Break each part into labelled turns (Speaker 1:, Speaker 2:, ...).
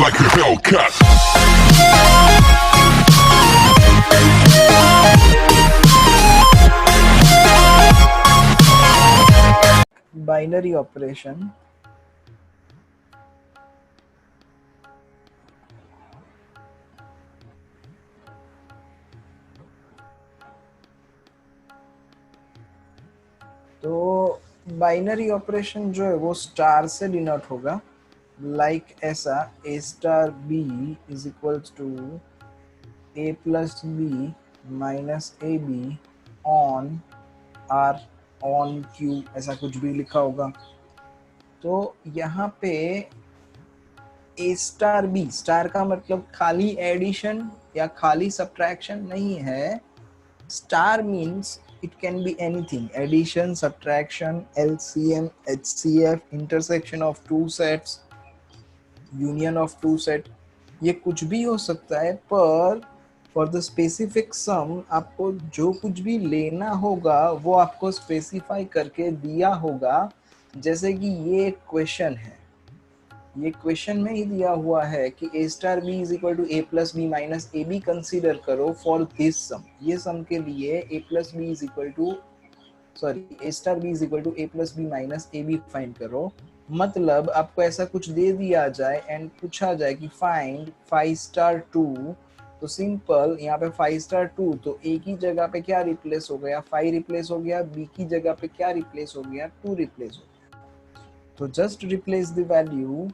Speaker 1: like a Hellcat.
Speaker 2: Binary operation. तो binary operation जो है वो स्टार से डिनोट होगा, लाइक ऐसा a star b is equals to a plus b minus A B on r on q, ऐसा कुछ भी लिखा होगा। तो यहाँ पे a स्टार b, स्टार का मतलब खाली एडिशन या खाली सब्ट्रैक्शन नहीं है। Star means it can be anything: addition, subtraction, LCM, HCF, intersection of two sets, union of two set, ये कुछ भी हो सकता है। पर फॉर द स्पेसिफिक सम आपको जो कुछ भी लेना होगा वो आपको स्पेसिफाई करके दिया होगा। जैसे कि ये क्वेश्चन है, ये क्वेश्चन में ही दिया हुआ है कि a star b is equal to a plus B minus A B consider करो फॉर दिस सम। ये सम के लिए a plus B is equal to a star b is equal to a plus B minus A B find करो। मतलब आपको ऐसा कुछ दे दिया जाए एंड पूछा जाए कि फाइंड 5 स्टार 2, तो सिंपल यहाँ पे 5 स्टार 2, तो a की जगह पे क्या रिप्लेस हो गया, 5 रिप्लेस हो गया, b की जगह पे क्या रिप्लेस हो गया, 2 रिप्लेस हो गया। तो just replace the value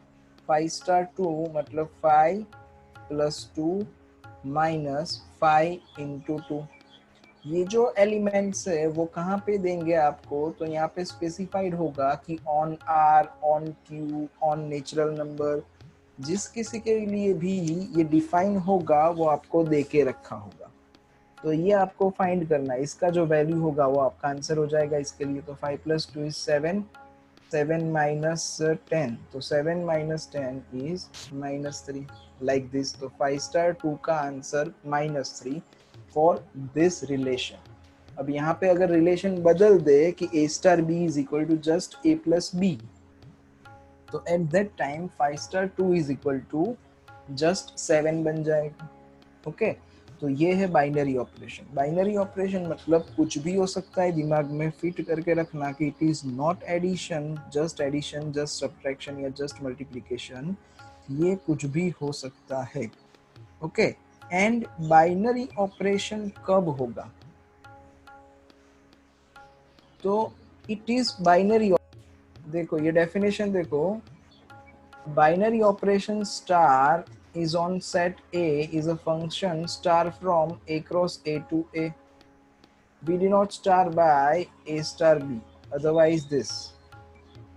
Speaker 2: 5 star 2 मतलब 5 प्लस 2 माइनस 5 इंटू 2। ये जो एलिमेंट्स है वो कहाँ पे देंगे आपको, तो यहाँ पे स्पेसिफाइड होगा कि on R, on Q, on natural number, जिस किसी के लिए भी ये डिफाइन होगा वो आपको दे के रखा होगा। तो ये आपको फाइंड करना है, इसका जो वैल्यू होगा वो आपका आंसर हो जाएगा इसके लिए। तो 5 प्लस 2 इज 7, 7 minus 10, तो 7 minus 10 is -3, like this। तो 5 स्टार 2 का आंसर -3 फॉर दिस रिलेशन। अब यहाँ पे अगर रिलेशन बदल दे कि a star b is equal to just a plus b, तो at that time 5 star 2 is equal to just 7 बन जाएगा। ओके, तो ये है बाइनरी ऑपरेशन। बाइनरी ऑपरेशन मतलब कुछ भी हो सकता है, दिमाग में फिट करके रखना कि it is not addition, just subtraction या जस्ट मल्टीप्लिकेशन, ये कुछ भी हो सकता है। ओके, एंड बाइनरी ऑपरेशन कब होगा, तो इट इज बाइनरी, देखो ये डेफिनेशन देखो, binary operation star is on set A is a function star from A cross A to A. We denote star by A star B, otherwise this।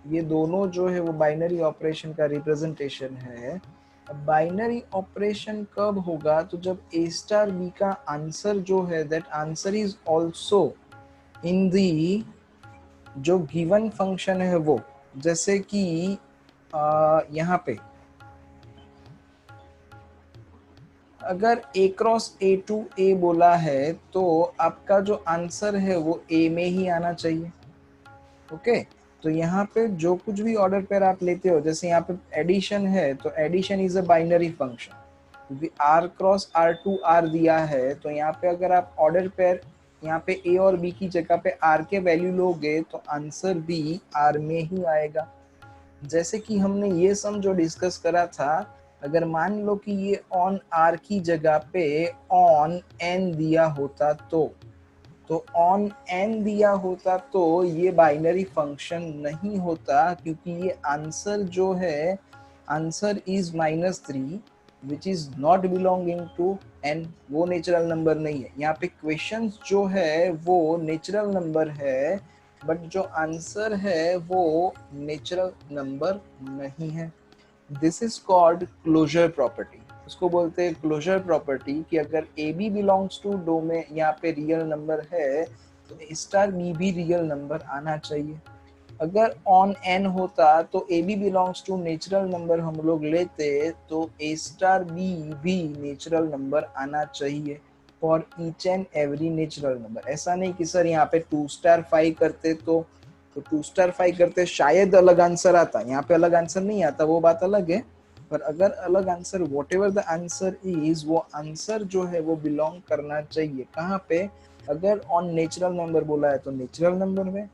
Speaker 2: ये दोनों जो है वो बाइनरी ऑपरेशन का representation है। अब बाइनरी ऑपरेशन कब होगा, तो जब A स्टार B का आंसर जो है that answer is also in the जो गिवन फंक्शन है वो, जैसे कि यहाँ पे अगर a cross a to a बोला है तो आपका जो आंसर है वो a में ही आना चाहिए। ओके, तो यहाँ पे जो कुछ भी ऑर्डर पेयर आप लेते हो, जैसे यहाँ पे एडिशन है तो addition is a binary function, क्योंकि r क्रॉस r दिया है, तो यहाँ पे अगर आप ऑर्डर पेयर यहाँ पे a और b की जगह पे r के वैल्यू लोगे तो आंसर b r में ही आएगा। जैसे कि हमने ये सम जो डिस्कस करा था, अगर मान लो कि ये ऑन आर की जगह पे ऑन एन दिया होता तो ऑन एन दिया होता तो ये बाइनरी फंक्शन नहीं होता, क्योंकि ये आंसर जो है answer is -3 which is not belonging to N, वो नेचुरल नंबर नहीं है। यहाँ पे क्वेश्चन जो है वो नेचुरल नंबर है, बट जो आंसर है वो नेचुरल नंबर नहीं है। This is called closure property. उसको बोलते हैं क्लोजर प्रॉपर्टी कि अगर A B belongs to domain, यहाँ पे रियल नंबर है तो ए स्टार बी भी रियल नंबर आना चाहिए। अगर ऑन एन होता तो A B belongs to natural number हम लोग लेते तो ए स्टार बी भी नेचुरल नंबर आना चाहिए for each and every natural number. ऐसा नहीं कि सर यहाँ पे 2 स्टार 5 करते तो 2 स्टार 5 करते शायद अलग आंसर आता, यहाँ पे अलग आंसर नहीं आता, वो बात अलग है। पर अगर अलग answer what ever the answer is, वो आंसर जो है वो बिलोंग करना चाहिए कहाँ पे, अगर ऑन नेचुरल नंबर बोला है तो नेचुरल नंबर में,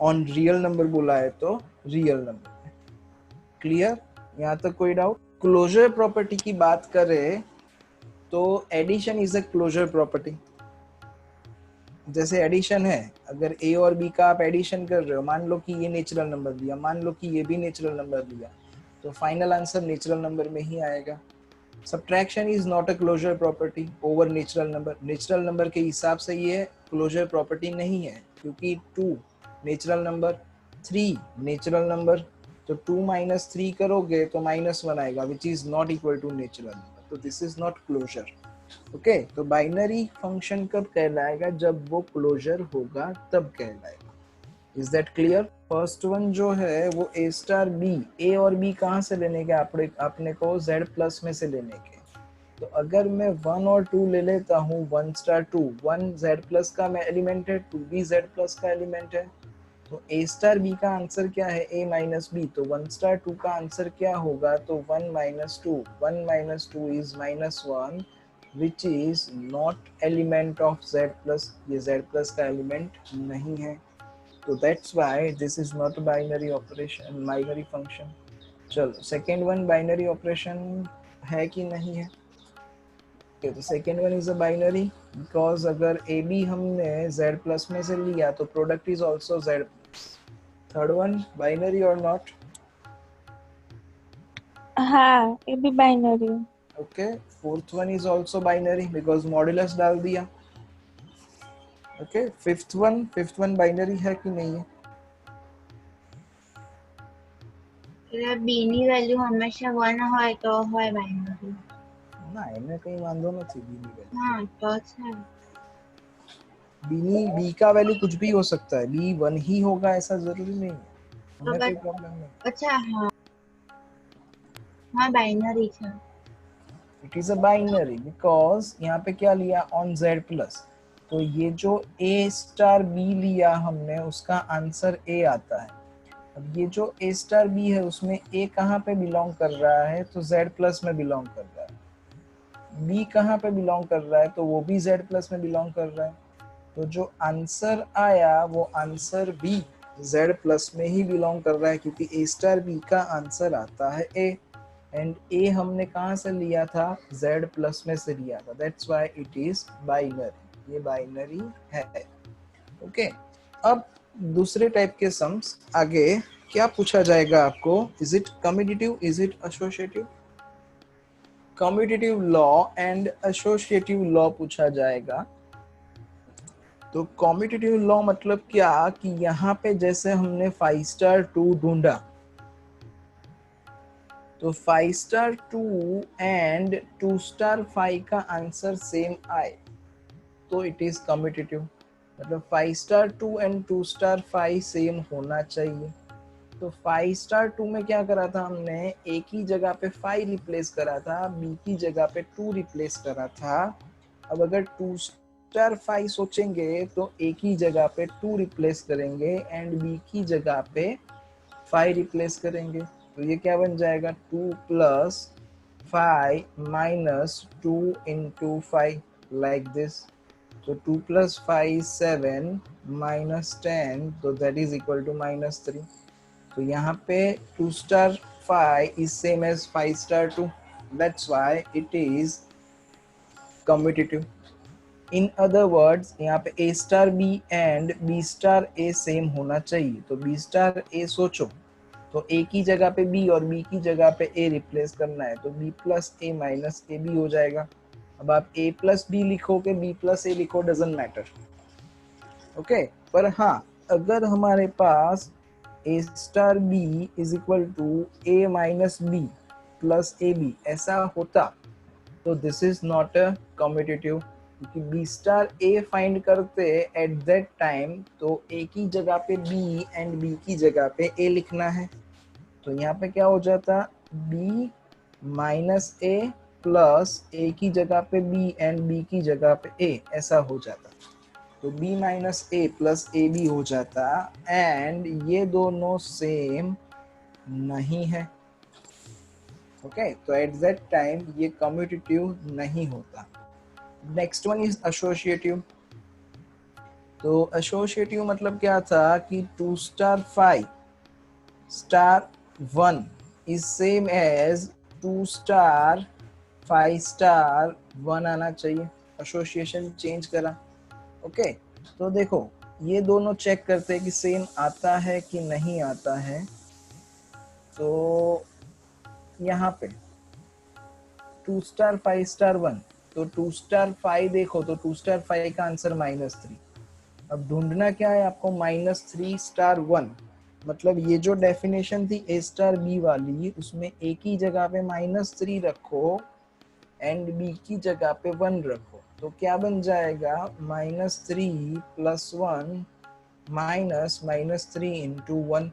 Speaker 2: ऑन रियल नंबर बोला है तो रियल नंबर में। क्लियर? यहाँ तक कोई डाउट? क्लोजर प्रॉपर्टी की बात करें तो addition is a closure property. जैसे एडिशन है, अगर ए और बी का आप एडिशन कर रहे हो, मान लो कि ये नेचुरल नंबर दिया, मान लो कि ये भी नेचुरल नंबर दिया, तो फाइनल आंसर नेचुरल नंबर में ही आएगा। Subtraction is not a closure property over natural number. Natural number के हिसाब से ये क्लोजर प्रॉपर्टी नहीं है, क्योंकि 2 नेचुरल नंबर, 3 नेचुरल नंबर, तो 2 माइनस 3 करोगे तो -1 आएगा, which is not equal to natural number, तो this is not closure. Okay, तो बाइनरी फंक्शन कब कहलाएगा, जब वो क्लोजर होगा तब कहलाएगा। Is that clear? First one जो है वो ए स्टार बी, ए और बी कहाँ से लेने के, आपने को जेड प्लस में से लेने के। तो अगर मैं 1 और 2 ले लेता हूँ, 1 स्टार 2, 1 जेड प्लस का एलिमेंट है, 2 भी जेड प्लस का एलिमेंट है, तो ए स्टार बी का आंसर क्या है, ए माइनस बी, तो 1 स्टार 2 का आंसर क्या होगा, तो 1 minus 2, 1 minus 2 is -1, which is not element of Z plus, ये जेड प्लस का एलिमेंट नहीं है, तो that's why this is not binary operation, binary function. चलो सेकेंड वन बाइनरी ऑपरेशन है कि नहीं है? okay, तो second one is a binary because अगर ए बी हमने जेड प्लस में से लिया तो product is also Z plus. Third one binary और नॉट?
Speaker 1: हाँ ये भी binary.
Speaker 2: Okay, fourth one is also binary because modulus डाल दिया। ओके, फिफ्थ वन बाइनरी है कि नहीं है?
Speaker 3: બી ની વેલ્યુ હંમેશા 1 હોય તો હોય બાઇનરી.
Speaker 2: ના, એને કઈ વાંધો નથી બી ની વેલ્યુ।
Speaker 3: હા તો છે.
Speaker 2: बी का वैल्यू कुछ भी हो सकता है, बी 1 ही होगा ऐसा जरूरी नहीं है,
Speaker 3: તો
Speaker 2: हमें कोई प्रॉब्लम नहीं।
Speaker 3: અચ્છા હા હા બાઇનરી છે.
Speaker 2: It is a binary because यहाँ पे क्या लिया, ऑन जेड प्लस, तो ये जो ए स्टार बी लिया हमने उसका आंसर ए आता है। अब ये जो ए स्टार बी है उसमें ए कहाँ पे बिलोंग कर रहा है, तो जेड प्लस में बिलोंग कर रहा है। बी कहाँ पे बिलोंग कर रहा है, तो वो भी जेड प्लस में बिलोंग कर रहा है, तो जो आंसर आया वो आंसर भी जेड प्लस में ही बिलोंग कर रहा है, क्योंकि ए स्टार बी का आंसर आता है ए, एंड ए हमने कहाँ से लिया था, जेड प्लस में से लिया था, that's why it is binary, ये बाइनरी है। ओके, अब दूसरे टाइप के सम्स आगे क्या पूछा जाएगा आपको, is it commutative, is it associative? Commutative law and associative law पूछा जाएगा। तो कॉम्पिटिटिव लॉ मतलब क्या, कि यहाँ पे जैसे हमने 5 स्टार 2 ढूंढा, तो 5 स्टार 2 एंड 2 स्टार 5 का आंसर सेम आए तो इट इज कॉम्पिटिटिव। मतलब 5 स्टार 2 एंड 2 स्टार 5 सेम होना चाहिए। तो 5 स्टार 2 में क्या करा था हमने, ए की जगह पे 5 रिप्लेस करा था, बी की जगह पे 2 रिप्लेस करा था। अब अगर 2 स्टार 5 सोचेंगे तो ए की जगह पे 2 रिप्लेस करेंगे एंड बी की जगह पे 5 रिप्लेस करेंगे, तो ये क्या बन जाएगा, 2 plus 5 minus 2 into 5, like this. तो 2 प्लस 5 7 माइनस 10, तो दैट इज इक्वल टू -3। तो यहाँ पे 2 star 5 is same as 5 star 2, that's why it is commutative। in other words यहाँ पे a star b and b star a same होना चाहिए। तो b स्टार a सोचो, तो a की जगह पे b और b की जगह पे a रिप्लेस करना है, तो b plus a minus a b हो जाएगा। अब आप a प्लस b लिखोगे, b प्लस a लिखो, डजेंट मैटर। ओके, पर हाँ अगर हमारे पास a star b is equal to a minus b plus A B ऐसा होता तो this is not a commutative, क्योंकि b स्टार a फाइंड करते एट दैट टाइम तो a की जगह पे b एंड b की जगह पे a लिखना है। तो यहाँ पे क्या हो जाता, b minus a plus a की जगह पे b एंड b की जगह पे a ऐसा हो जाता। तो b minus A plus A B हो जाता, एंड ये दोनों सेम नहीं है। ओके, तो एट दैट टाइम ये कम्यूटेटिव नहीं होता। Next one is associative. तो एसोसिएटिव मतलब क्या था कि 2 star 5 star 1 is same as 2 star 5 star 1 आना चाहिए। एसोसिएशन चेंज करा। ओके, तो देखो ये दोनों चेक करते हैं कि सेम आता है कि नहीं आता है। तो यहाँ पे 2 स्टार 5 स्टार 1, तो 2 स्टार 5 देखो तो 2 स्टार 5 का आंसर -3। अब ढूंढना क्या है आपको, -3 स्टार 1। मतलब ये जो डेफिनेशन थी ए स्टार बी वाली, उसमें ए की जगह पे -3 रखो एंड बी की जगह पे 1 रखो, तो क्या बन जाएगा, -3 + 1 -3 × 1।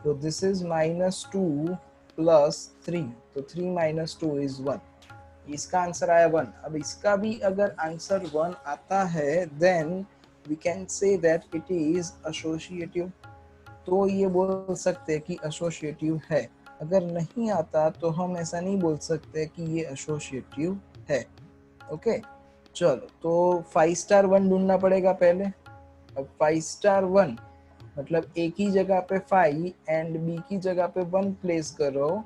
Speaker 2: तो दिस इज -2 + 3, तो 3 - 2 इज 1। इसका आंसर आया 1। अब इसका भी अगर आंसर 1 आता है then we can say that it is associative. तो ये बोल सकते हैं कि एसोसिएटिव है। अगर नहीं आता तो हम ऐसा नहीं बोल सकते कि ये एसोसिएटिव है। ओके, चलो तो 5 स्टार 1 ढूंढना पड़ेगा पहले। अब 5 स्टार 1 मतलब ए की जगह पे 5 एंड बी की जगह पे 1 प्लेस करो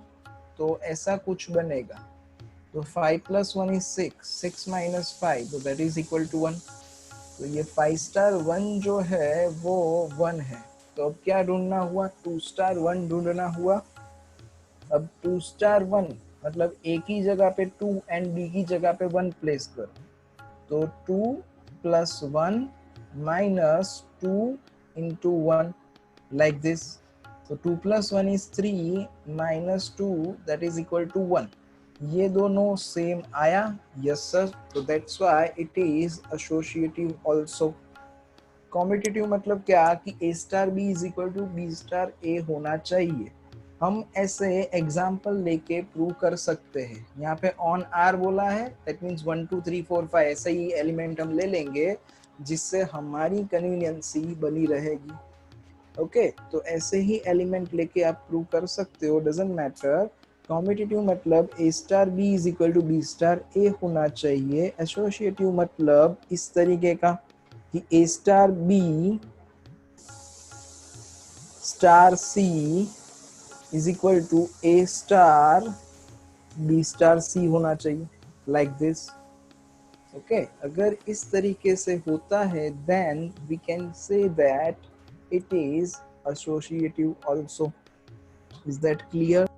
Speaker 2: तो ऐसा कुछ बनेगा। तो 5 + 1 is 6, 6 - 5, तो दैट इज इक्वल टू 1। तो ये 5 स्टार 1 जो है वो 1 है। तो अब क्या ढूंढना हुआ, 2 स्टार 1 ढूंढना हुआ। अब 2 स्टार 1 मतलब ए की जगह पे 2 एंड बी की जगह पे 1 प्लेस करो, तो 2 + 1 - 2 × 1 like this। so 2 + 1 is 3 - 2 that is equal to 1। ये दोनों सेम आया, यस सर, तो that's why it is associative also. Competitive मतलब क्या कि A star B is equal to B star A होना चाहिए। हम ऐसे एग्जाम्पल लेके प्रूव कर सकते हैं। यहाँ पे ऑन आर बोला है, दैट मीन्स 1 2 3 4 5 ऐसे ही एलिमेंट हम ले लेंगे जिससे हमारी कन्वीनियंसी बनी रहेगी। ओके, तो ऐसे ही एलिमेंट लेके आप प्रूव कर सकते हो, डजंट मैटर। कॉम्पिटिटिव मतलब A star B is equal to B star A होना चाहिए। एसोसिएटिव मतलब इस तरीके का कि A star B star C is equal to A star B star C होना चाहिए, लाइक दिस। ओके, अगर इस तरीके से होता है then we can say that it is associative also। Is that clear?